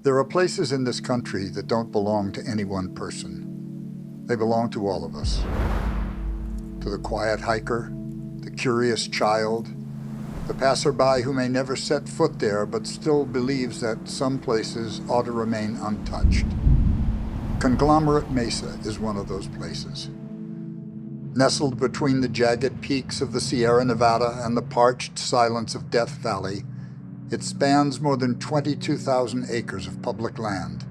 There are places in this country that don't belong to any one person. They belong to all of us. To the quiet hiker, the curious child, the passerby who may never set foot there but still believes that some places ought to remain untouched. Conglomerate Mesa is one of those places. Nestled between the jagged peaks of the Sierra Nevada and the parched silence of Death Valley, it spans more than 22,000 acres of public land.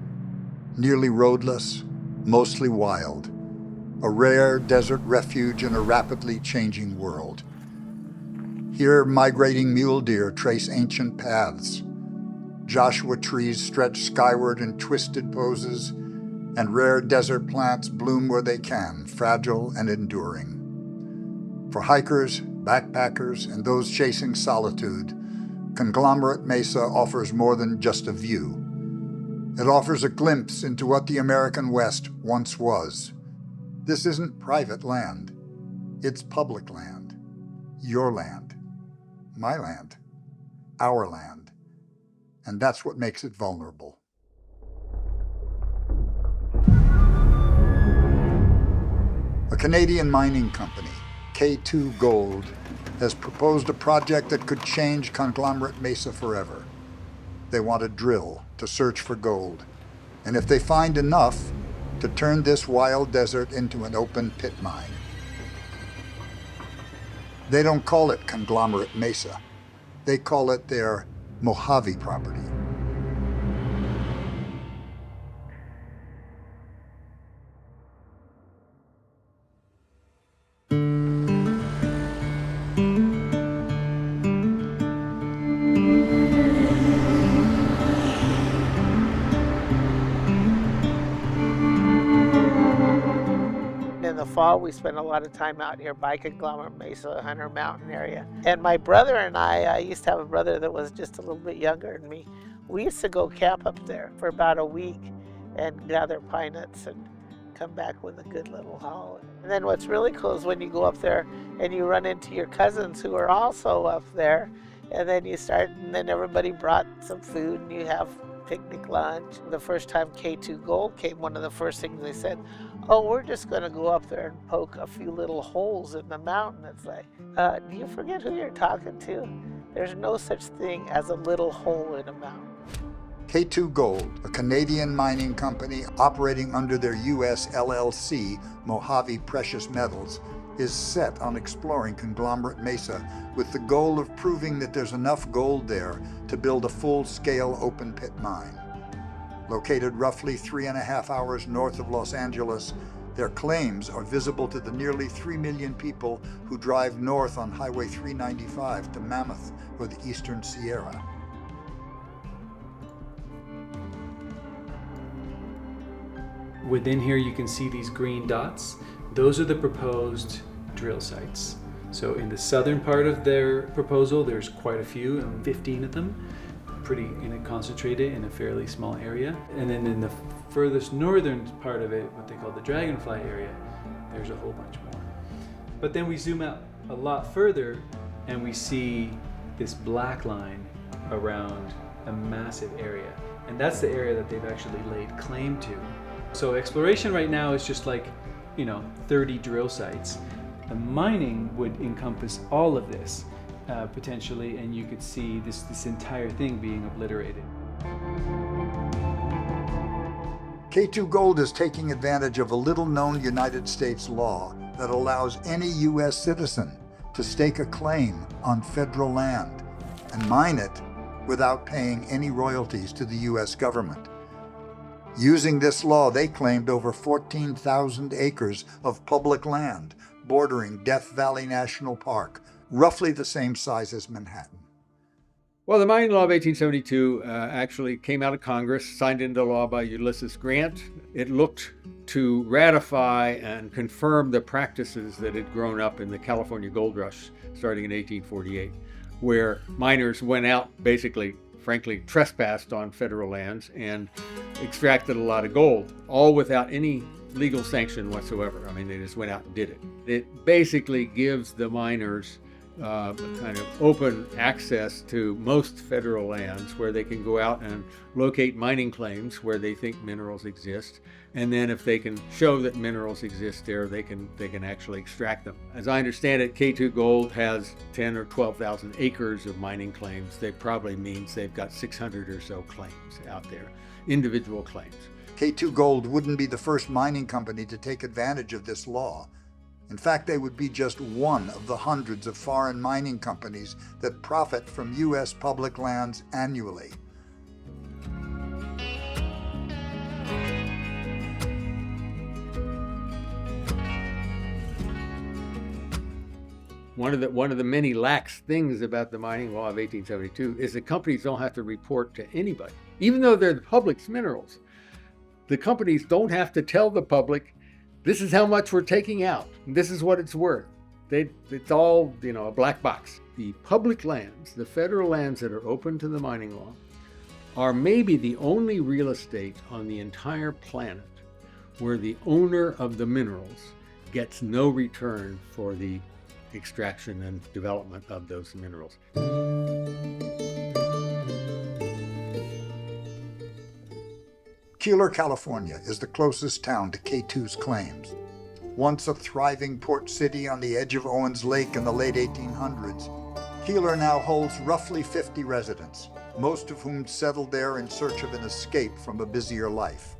Nearly roadless, mostly wild. A rare desert refuge in a rapidly changing world. Here, migrating mule deer trace ancient paths. Joshua trees stretch skyward in twisted poses, and rare desert plants bloom where they can, fragile and enduring. For hikers, backpackers, and those chasing solitude, Conglomerate Mesa offers more than just a view. It offers a glimpse into what the American West once was. This isn't private land. It's public land. Your land. My land. Our land. And that's what makes it vulnerable. A Canadian mining company, K2 Gold, has proposed a project that could change Conglomerate Mesa forever. They want to drill to search for gold, and if they find enough, to turn this wild desert into an open pit mine. They don't call it Conglomerate Mesa. They call it their Mojave property. Fall, we spent a lot of time out here by Conglomerate Mesa, Hunter Mountain area. And my brother and I used to have a brother that was just a little bit younger than me. We used to go camp up there for about a week and gather pine nuts and come back with a good little haul. And then what's really cool is when you go up there and you run into your cousins who are also up there, and then and then everybody brought some food and you have picnic lunch. The first time K2 Gold came, one of the first things they said, oh, we're just going to go up there and poke a few little holes in the mountain. It's like, do you forget who you're talking to? There's no such thing as a little hole in a mountain. K2 Gold, a Canadian mining company operating under their U.S. LLC, Mojave Precious Metals, is set on exploring Conglomerate Mesa with the goal of proving that there's enough gold there to build a full-scale open-pit mine. Located roughly 3.5 hours north of Los Angeles, their claims are visible to the nearly 3 million people who drive north on Highway 395 to Mammoth or the Eastern Sierra. Within here you can see these green dots. Those are the proposed drill sites. So in the southern part of their proposal, there's quite a few, 15 of them, pretty concentrated in a fairly small area. And then in the furthest northern part of it, what they call the Dragonfly area, there's a whole bunch more. But then we zoom out a lot further and we see this black line around a massive area. And that's the area that they've actually laid claim to. So exploration right now is just like, 30 drill sites. The mining would encompass all of this potentially, and you could see this entire thing being obliterated. K2 Gold is taking advantage of a little-known United States law that allows any U.S. citizen to stake a claim on federal land and mine it without paying any royalties to the U.S. government. Using this law, they claimed over 14,000 acres of public land bordering Death Valley National Park, roughly the same size as Manhattan. Well, the Mining Law of 1872 actually came out of Congress, signed into law by Ulysses Grant. It looked to ratify and confirm the practices that had grown up in the California Gold Rush starting in 1848, where miners went out, basically, frankly, trespassed on federal lands and extracted a lot of gold, all without any legal sanction whatsoever. I mean, they just went out and did it. It basically gives the miners kind of open access to most federal lands where they can go out and locate mining claims where they think minerals exist. And then if they can show that minerals exist there, they can actually extract them. As I understand it, K2 Gold has 10 or 12,000 acres of mining claims. That probably means they've got 600 or so claims out there, individual claims. K2 Gold wouldn't be the first mining company to take advantage of this law. In fact, they would be just one of the hundreds of foreign mining companies that profit from U.S. public lands annually. One of the many lax things about the mining law of 1872 is that companies don't have to report to anybody. Even though they're the public's minerals, the companies don't have to tell the public, this is how much we're taking out, this is what it's worth. It's all, a black box. The public lands, the federal lands that are open to the mining law, are maybe the only real estate on the entire planet where the owner of the minerals gets no return for the extraction and development of those minerals. Keeler, California is the closest town to K2's claims. Once a thriving port city on the edge of Owens Lake in the late 1800s, Keeler now holds roughly 50 residents, most of whom settled there in search of an escape from a busier life.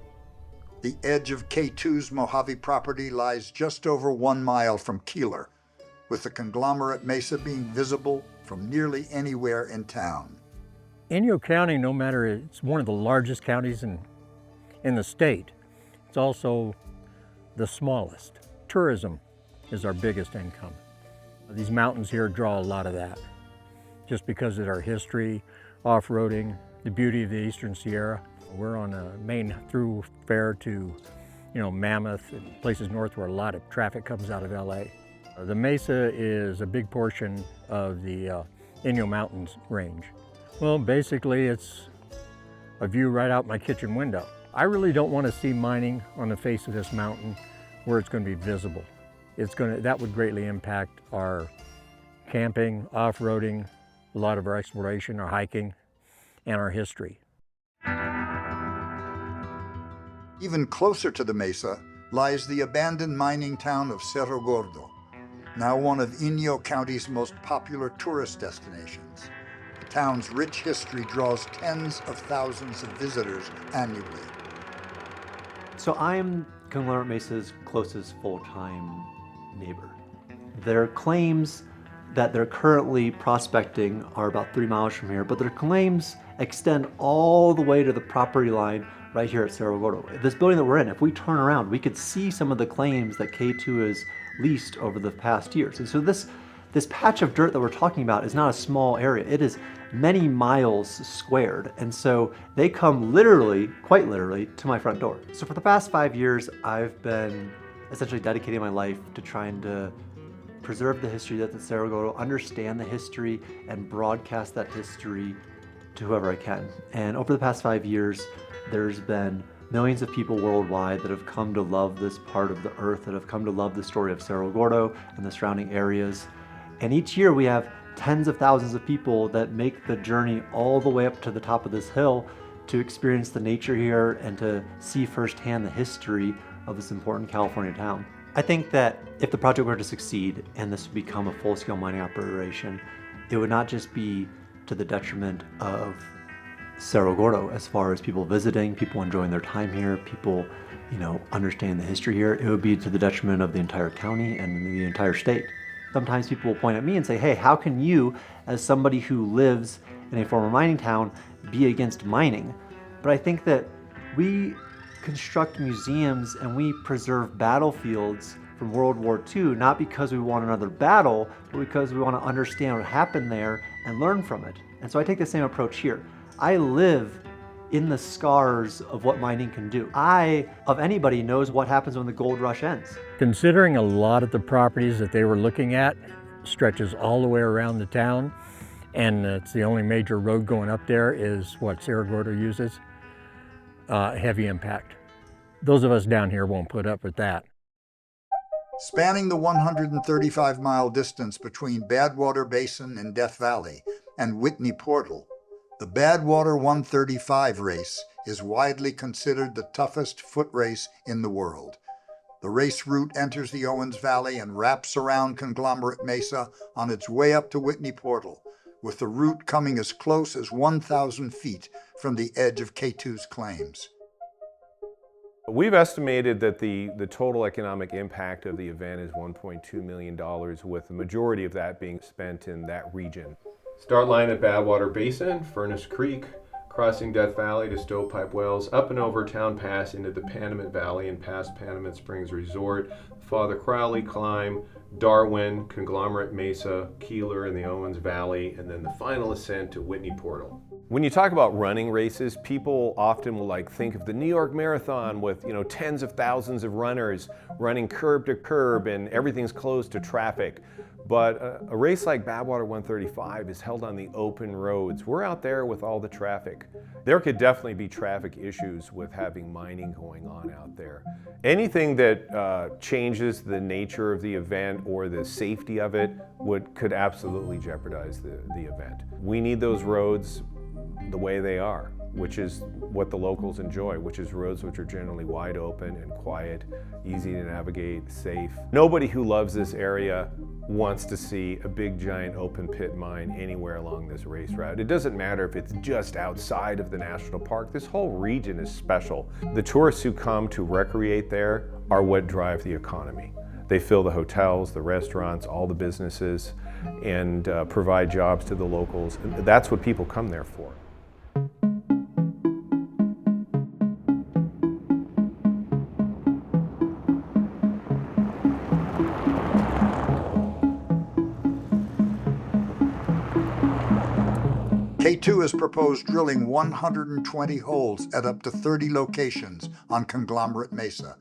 The edge of K2's Mojave property lies just over 1 mile from Keeler, with the conglomerate Mesa being visible from nearly anywhere in town. Inyo County, no matter, it's one of the largest counties in the state. It's also the smallest. Tourism is our biggest income. These mountains here draw a lot of that, just because of our history, off-roading, the beauty of the Eastern Sierra. We're on a main thoroughfare to, Mammoth and places north where a lot of traffic comes out of LA. The Mesa is a big portion of the Inyo Mountains range. Well, basically it's a view right out my kitchen window. I really don't want to see mining on the face of this mountain where it's going to be visible. That would greatly impact our camping, off-roading, a lot of our exploration, our hiking, and our history. Even closer to the Mesa lies the abandoned mining town of Cerro Gordo, now one of Inyo County's most popular tourist destinations. The town's rich history draws tens of thousands of visitors annually. So I'm Conglomerate Mesa's closest full-time neighbor. Their claims that they're currently prospecting are about 3 miles from here, but their claims extend all the way to the property line right here at Cerro Gordo. This building that we're in, if we turn around, we could see some of the claims that K2 has leased over the past years. And so this patch of dirt that we're talking about is not a small area. It is many miles squared. And so they come literally, quite literally, to my front door. So for the past 5 years, I've been essentially dedicating my life to trying to preserve the history that's at Cerro Gordo, understand the history, and broadcast that history to whoever I can. And over the past 5 years, there's been millions of people worldwide that have come to love this part of the earth, that have come to love the story of Cerro Gordo and the surrounding areas. And each year we have tens of thousands of people that make the journey all the way up to the top of this hill to experience the nature here and to see firsthand the history of this important California town. I think that if the project were to succeed and this would become a full-scale mining operation, it would not just be to the detriment of Cerro Gordo as far as people visiting, people enjoying their time here, people, understanding the history here. It would be to the detriment of the entire county and the entire state. Sometimes people will point at me and say, hey, how can you, as somebody who lives in a former mining town, be against mining? But I think that we construct museums and we preserve battlefields from World War II, not because we want another battle, but because we want to understand what happened there and learn from it. And so I take the same approach here. I live in the scars of what mining can do. I, of anybody, knows what happens when the gold rush ends. Considering a lot of the properties that they were looking at stretches all the way around the town, and it's the only major road going up there is what Cerro Gordo uses, heavy impact. Those of us down here won't put up with that. Spanning the 135-mile distance between Badwater Basin and Death Valley and Whitney Portal, the Badwater 135 race is widely considered the toughest foot race in the world. The race route enters the Owens Valley and wraps around Conglomerate Mesa on its way up to Whitney Portal, with the route coming as close as 1,000 feet from the edge of K2's claims. We've estimated that the total economic impact of the event is $1.2 million, with the majority of that being spent in that region. Start line at Badwater Basin, Furnace Creek, crossing Death Valley to Stovepipe Wells, up and over Town Pass into the Panamint Valley and past Panamint Springs Resort, Father Crowley Climb, Darwin, Conglomerate Mesa, Keeler in the Owens Valley, and then the final ascent to Whitney Portal. When you talk about running races, people often will think of the New York Marathon with tens of thousands of runners running curb to curb and everything's closed to traffic. But a race like Badwater 135 is held on the open roads. We're out there with all the traffic. There could definitely be traffic issues with having mining going on out there. Anything that changes the nature of the event or the safety of it could absolutely jeopardize the event. We need those roads the way they are, which is what the locals enjoy, which is roads which are generally wide open and quiet, easy to navigate, safe. Nobody who loves this area wants to see a big giant open pit mine anywhere along this race route. It doesn't matter if it's just outside of the national park. This whole region is special. The tourists who come to recreate there are what drive the economy. They fill the hotels, the restaurants, all the businesses, and provide jobs to the locals. And that's what people come there for. K2 has proposed drilling 120 holes at up to 30 locations on Conglomerate Mesa.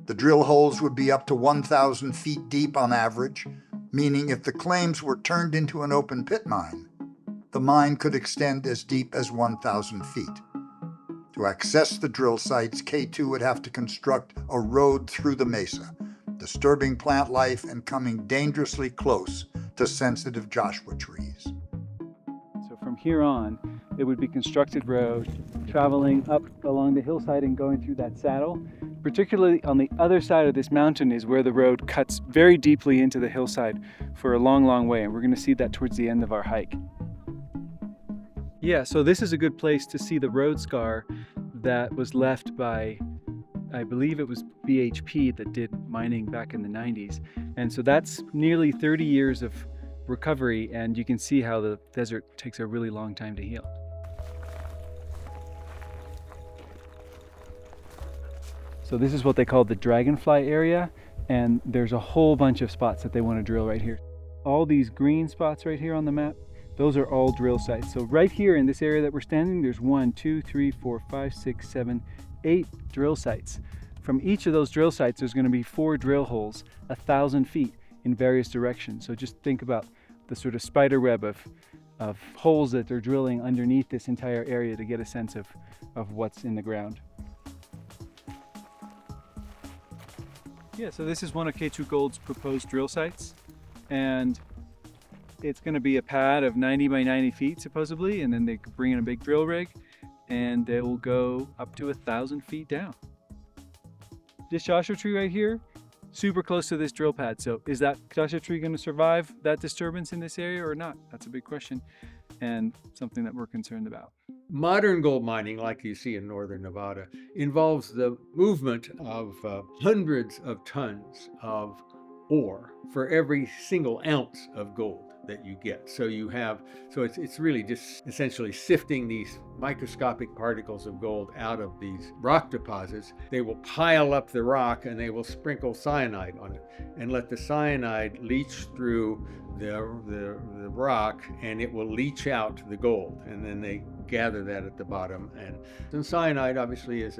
The drill holes would be up to 1,000 feet deep on average, meaning if the claims were turned into an open pit mine, the mine could extend as deep as 1,000 feet. To access the drill sites, K2 would have to construct a road through the mesa, disturbing plant life and coming dangerously close to sensitive Joshua trees. From here on, it would be constructed road traveling up along the hillside and going through that saddle. Particularly on the other side of this mountain is where the road cuts very deeply into the hillside for a long, long way, and we're going to see that towards the end of our hike. Yeah, so this is a good place to see the road scar that was left by, I believe it was BHP that did mining back in the 90s. And so that's nearly 30 years of recovery, and you can see how the desert takes a really long time to heal. So this is what they call the dragonfly area, and there's a whole bunch of spots that they want to drill right here. All these green spots right here on the map, those are all drill sites. So right here in this area that we're standing, there's 1, 2, 3, 4, 5, 6, 7, 8 drill sites. From each of those drill sites, there's going to be 4 drill holes, 1,000 feet in various directions. So just think about the sort of spider web of holes that they're drilling underneath this entire area to get a sense of what's in the ground. Yeah, so this is one of K2 Gold's proposed drill sites, and it's going to be a pad of 90 by 90 feet supposedly, and then they bring in a big drill rig and they will go up to 1,000 feet down. This Joshua tree right here, super close to this drill pad. So is that Joshua tree going to survive that disturbance in this area or not? That's a big question and something that we're concerned about. Modern gold mining, like you see in northern Nevada, involves the movement of hundreds of tons of ore for every single ounce of gold that you get. So it's really just essentially sifting these microscopic particles of gold out of these rock deposits. They will pile up the rock and they will sprinkle cyanide on it and let the cyanide leach through the rock, and it will leach out the gold, and then they gather that at the bottom. And cyanide obviously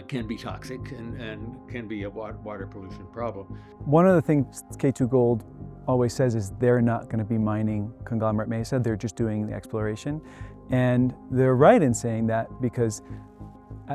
can be toxic and can be a water pollution problem. One of the things K2 Gold always says is they're not going to be mining Conglomerate Mesa, they're just doing the exploration. And they're right in saying that, because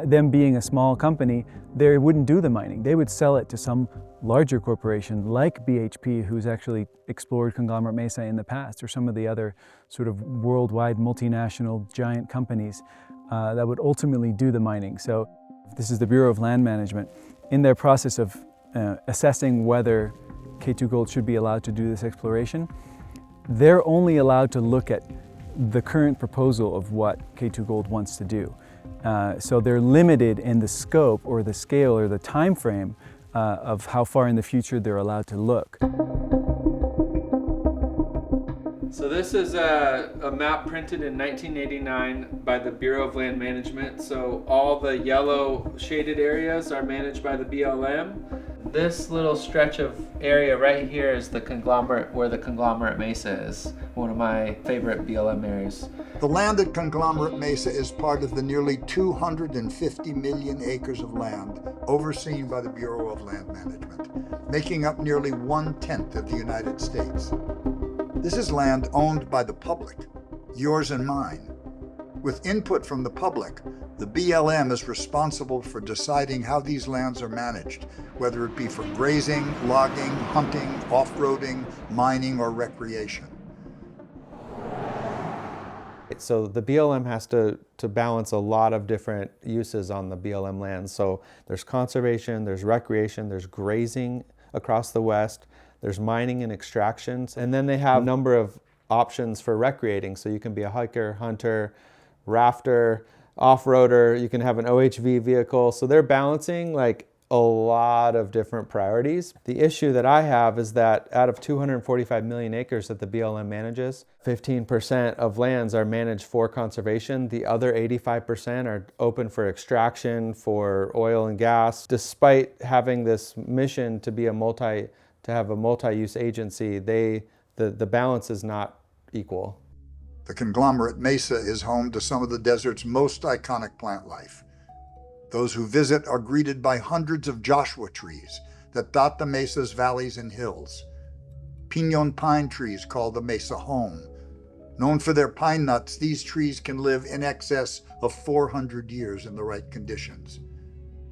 them being a small company, they wouldn't do the mining. They would sell it to some larger corporation like BHP, who's actually explored Conglomerate Mesa in the past, or some of the other sort of worldwide multinational giant companies that would ultimately do the mining. So this is the Bureau of Land Management. In their process of assessing whether K2 Gold should be allowed to do this exploration, they're only allowed to look at the current proposal of what K2 Gold wants to do. So they're limited in the scope or the scale or the time frame of how far in the future they're allowed to look. So this is a map printed in 1989 by the Bureau of Land Management. So all the yellow shaded areas are managed by the BLM. This little stretch of area right here is the conglomerate, where the Conglomerate Mesa is, one of my favorite BLM areas. The land at Conglomerate Mesa is part of the nearly 250 million acres of land overseen by the Bureau of Land Management, making up nearly 1/10 of the United States. This is land owned by the public, yours and mine. With input from the public, the BLM is responsible for deciding how these lands are managed, whether it be for grazing, logging, hunting, off-roading, mining, or recreation. So the BLM has to balance a lot of different uses on the BLM lands. So there's conservation, there's recreation, there's grazing across the west, there's mining and extractions, and then they have a number of options for recreating. So you can be a hiker, hunter, rafter, off-roader, you can have an OHV vehicle. So they're balancing like a lot of different priorities. The issue that I have is that out of 245 million acres that the BLM manages, 15% of lands are managed for conservation. The other 85% are open for extraction, for oil and gas. Despite having this mission to be to have a multi-use agency, the balance is not equal. The Conglomerate Mesa is home to some of the desert's most iconic plant life. Those who visit are greeted by hundreds of Joshua trees that dot the mesa's valleys and hills. Pinon pine trees call the mesa home. Known for their pine nuts, these trees can live in excess of 400 years in the right conditions.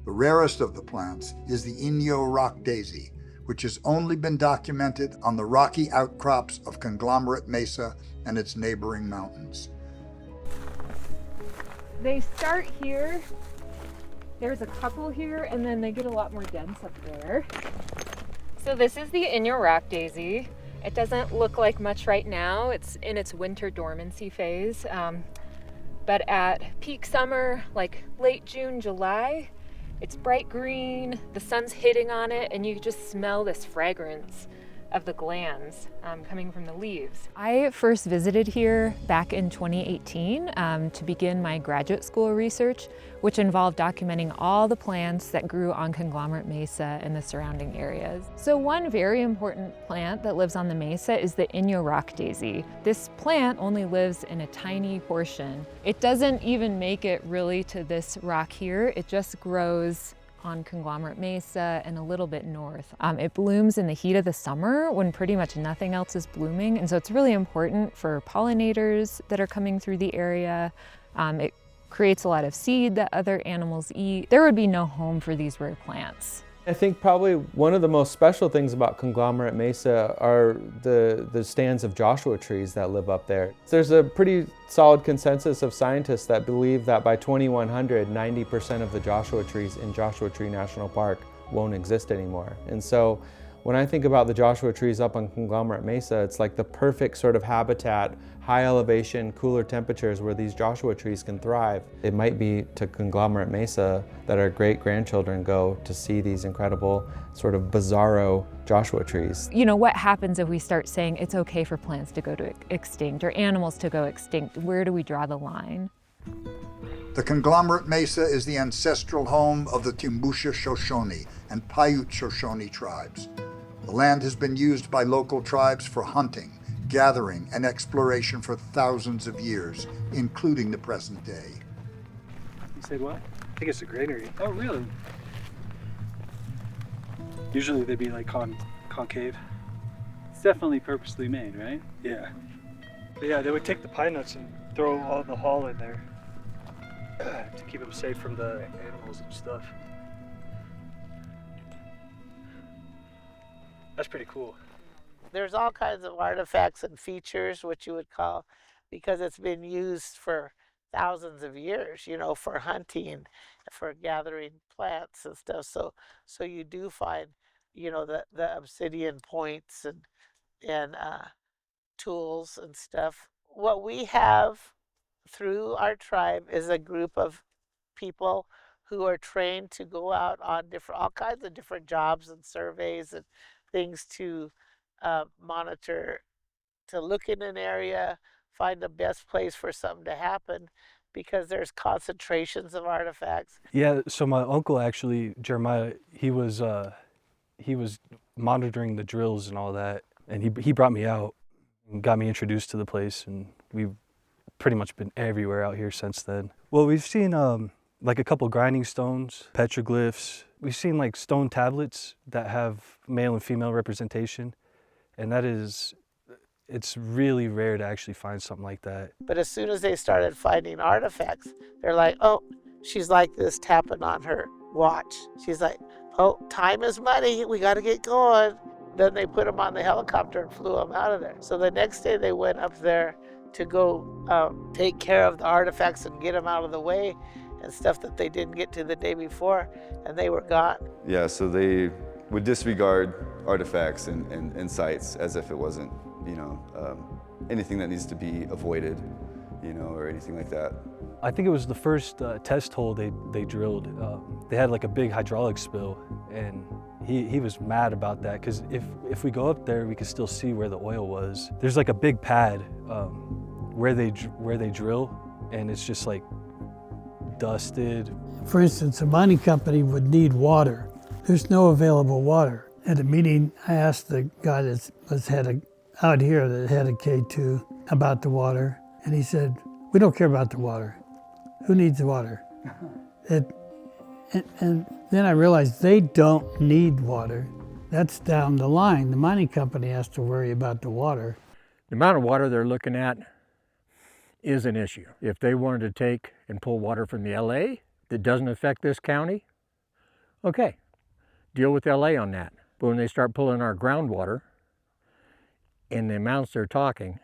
The rarest of the plants is the Inyo rock daisy, which has only been documented on the rocky outcrops of Conglomerate Mesa and its neighboring mountains. They start here. There's a couple here, and then they get a lot more dense up there. So this is the Inyo rock daisy. It doesn't look like much right now. It's in its winter dormancy phase. But at peak summer, like late June, July, it's bright green, the sun's hitting on it, and you just smell this fragrance of the glands coming from the leaves. I first visited here back in 2018 to begin my graduate school research, which involved documenting all the plants that grew on Conglomerate Mesa and the surrounding areas. So one very important plant that lives on the mesa is the Inyo rock daisy. This plant only lives in a tiny portion. It doesn't even make it really to this rock here. It just grows on Conglomerate Mesa and a little bit north. It blooms in the heat of the summer when pretty much nothing else is blooming, and so it's really important for pollinators that are coming through the area. It creates a lot of seed that other animals eat. There would be no home for these rare plants. I think probably one of the most special things about Conglomerate Mesa are the stands of Joshua trees that live up there. There's a pretty solid consensus of scientists that believe that by 2100, 90% of the Joshua trees in Joshua Tree National Park won't exist anymore. And so when I think about the Joshua trees up on Conglomerate Mesa, it's like the perfect sort of habitat, high elevation, cooler temperatures where these Joshua trees can thrive. It might be to Conglomerate Mesa that our great-grandchildren go to see these incredible sort of bizarro Joshua trees. You know, what happens if we start saying it's okay for plants to go to extinct or animals to go extinct? Where do we draw the line? The Conglomerate Mesa is the ancestral home of the Timbusha Shoshone and Paiute Shoshone tribes. The land has been used by local tribes for hunting, gathering, and exploration for thousands of years, including the present day. You said what? I think it's a granary. Oh, really? Usually they'd be like concave. It's definitely purposely made, right? Yeah. But yeah, they would take the pine nuts and throw all the hull in there. to keep them safe from the animals and stuff. That's pretty cool. There's all kinds of artifacts and features, what you would call, because it's been used for thousands of years, you know, for hunting, for gathering plants and stuff. So you do find, you know, the obsidian points and tools and stuff. What we have through our tribe is a group of people who are trained to go out on all kinds of different jobs and surveys and things to monitor, to look in an area, find the best place for something to happen, because there's concentrations of artifacts. Yeah, so my uncle actually, Jeremiah, he was monitoring the drills and all that, and he brought me out and got me introduced to the place, and we've pretty much been everywhere out here since then. Well, we've seen like a couple grinding stones, petroglyphs. We've seen like stone tablets that have male and female representation, and it's really rare to actually find something like that. But as soon as they started finding artifacts, they're like, oh, she's like this, tapping on her watch. She's like, oh, time is money, we got to get going. Then they put them on the helicopter and flew them out of there. So the next day they went up there to go take care of the artifacts and get them out of the way and stuff that they didn't get to the day before, and they were gone. Yeah, so they would disregard artifacts and sites as if it wasn't, you know, anything that needs to be avoided, you know, or anything like that. I think it was the first test hole they drilled. They had like a big hydraulic spill, and he was mad about that, because if we go up there, we could still see where the oil was. There's like a big pad where they drill, and it's just like dusted. For instance, a mining company would need water. There's no available water. At a meeting, I asked the guy that was out here, that head of K2, about the water, and he said, we don't care about the water. Who needs the water? And then I realized they don't need water. That's down the line. The mining company has to worry about the water. The amount of water they're looking at is an issue. If they wanted to take and pull water from the LA that doesn't affect this county, okay, deal with LA on that. But when they start pulling our groundwater in the amounts they're talking,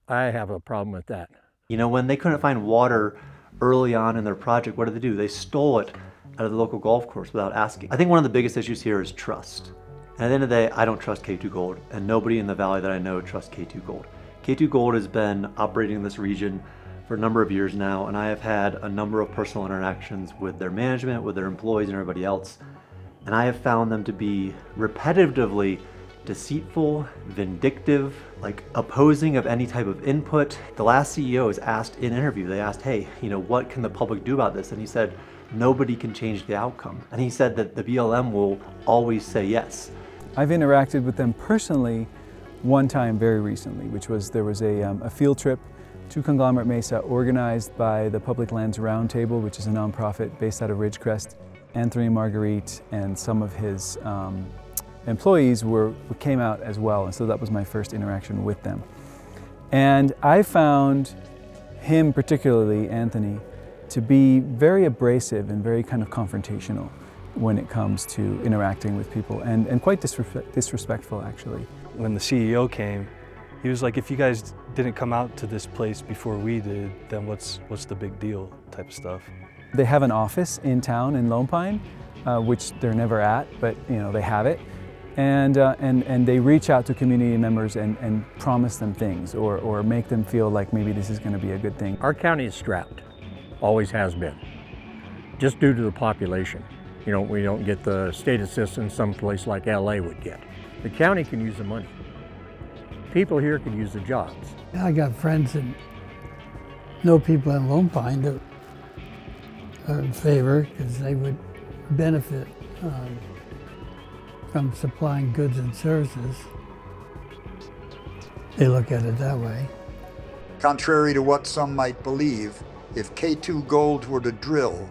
I have a problem with that. You know, when they couldn't find water early on in their project, what did they do? They stole it out of the local golf course without asking. I think one of the biggest issues here is trust. And at the end of the day, I don't trust K2 Gold, and nobody in the valley that I know trusts K2 Gold. K2 Gold has been operating in this region for a number of years now, and I have had a number of personal interactions with their management, with their employees, and everybody else. And I have found them to be repetitively deceitful, vindictive, like opposing of any type of input. The last CEO was asked in an interview, they asked, hey, you know, what can the public do about this? And he said, nobody can change the outcome. And he said that the BLM will always say yes. I've interacted with them personally one time very recently, which was there was a field trip to Conglomerate Mesa organized by the Public Lands Roundtable, which is a nonprofit based out of Ridgecrest. Anthony Marguerite and some of his employees came out as well, and so that was my first interaction with them. And I found him, particularly Anthony, to be very abrasive and very kind of confrontational when it comes to interacting with people, and quite disrespectful, actually. When the CEO came, he was like, if you guys didn't come out to this place before we did, then what's the big deal type of stuff. They have an office in town in Lone Pine, which they're never at, but you know, they have it. And they reach out to community members and promise them things or make them feel like maybe this is going to be a good thing. Our county is strapped, always has been, just due to the population. You know, we don't get the state assistance some place like LA would get. The county can use the money. People here can use the jobs. I got friends and know people in Lone Pine that are in favor because they would benefit from supplying goods and services. They look at it that way. Contrary to what some might believe, if K2 Gold were to drill,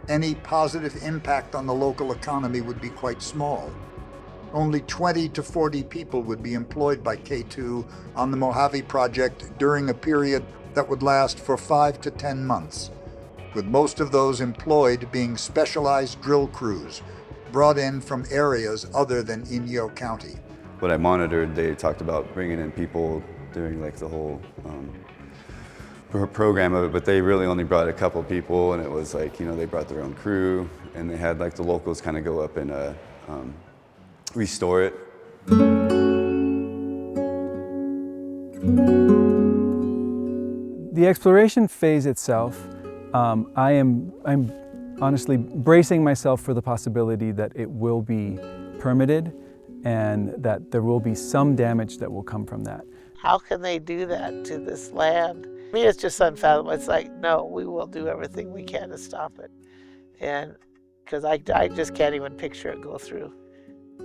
any positive impact on the local economy would be quite small. Only 20 to 40 people would be employed by K2 on the Mojave project during a period that would last for 5 to 10 months, with most of those employed being specialized drill crews brought in from areas other than Inyo County. What I monitored, they talked about bringing in people during like the whole program of it, but they really only brought a couple people, and it was like, you know, they brought their own crew, and they had like the locals kind of go up and restore it. The exploration phase itself, I'm honestly bracing myself for the possibility that it will be permitted and that there will be some damage that will come from that. How can they do that to this land? To me, it's just unfathomable. It's like, no, we will do everything we can to stop it. And because I just can't even picture it go through.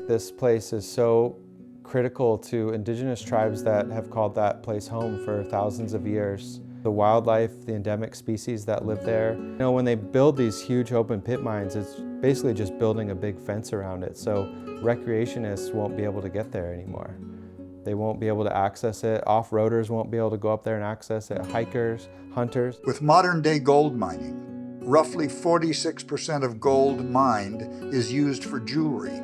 This place is so critical to indigenous tribes that have called that place home for thousands of years. The wildlife, the endemic species that live there. You know, when they build these huge open pit mines, it's basically just building a big fence around it, so recreationists won't be able to get there anymore. They won't be able to access it. Off-roaders won't be able to go up there and access it. Hikers, hunters. With modern-day gold mining, roughly 46% of gold mined is used for jewelry,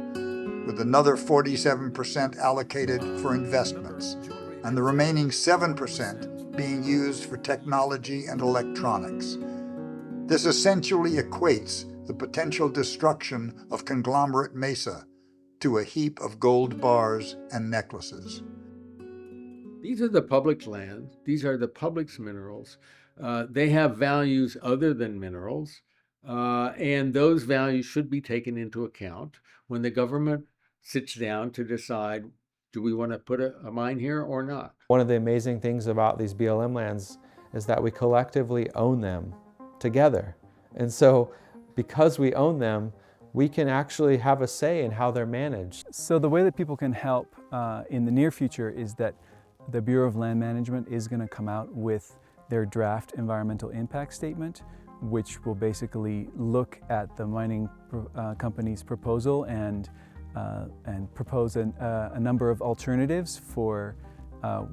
with another 47% allocated for investments, and the remaining 7% being used for technology and electronics. This essentially equates the potential destruction of conglomerate Mesa to a heap of gold bars and necklaces. These are the public's land. These are the public's minerals. They have values other than minerals, and those values should be taken into account when the government sits down to decide, do we want to put a mine here or not? One of the amazing things about these BLM lands is that we collectively own them together. And so because we own them, we can actually have a say in how they're managed. So the way that people can help in the near future is that the Bureau of Land Management is going to come out with their draft environmental impact statement, which will basically look at the mining company's proposal and propose a number of alternatives for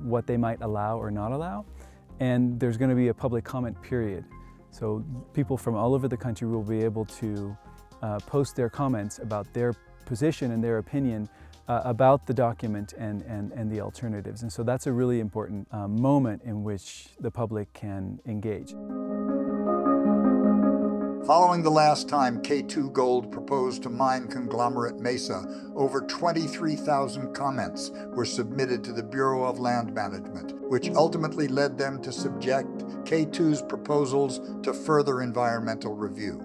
what they might allow or not allow. And there's going to be a public comment period. So people from all over the country will be able to post their comments about their position and their opinion about the document and the alternatives. And so that's a really important moment in which the public can engage. Following the last time K2 Gold proposed to mine conglomerate Mesa, over 23,000 comments were submitted to the Bureau of Land Management, which ultimately led them to subject K2's proposals to further environmental review.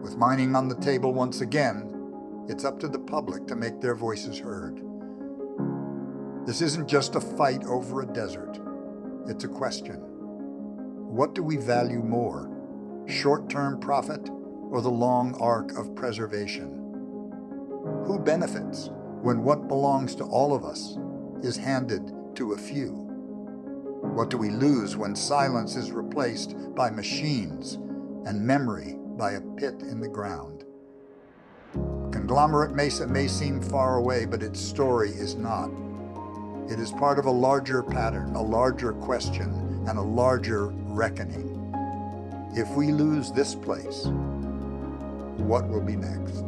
With mining on the table once again, it's up to the public to make their voices heard. This isn't just a fight over a desert. It's a question. What do we value more? Short-term profit or the long arc of preservation? Who benefits when what belongs to all of us is handed to a few? What do we lose when silence is replaced by machines and memory by a pit in the ground? Conglomerate Mesa may seem far away, but its story is not. It is part of a larger pattern, a larger question, and a larger reckoning. If we lose this place, what will be next?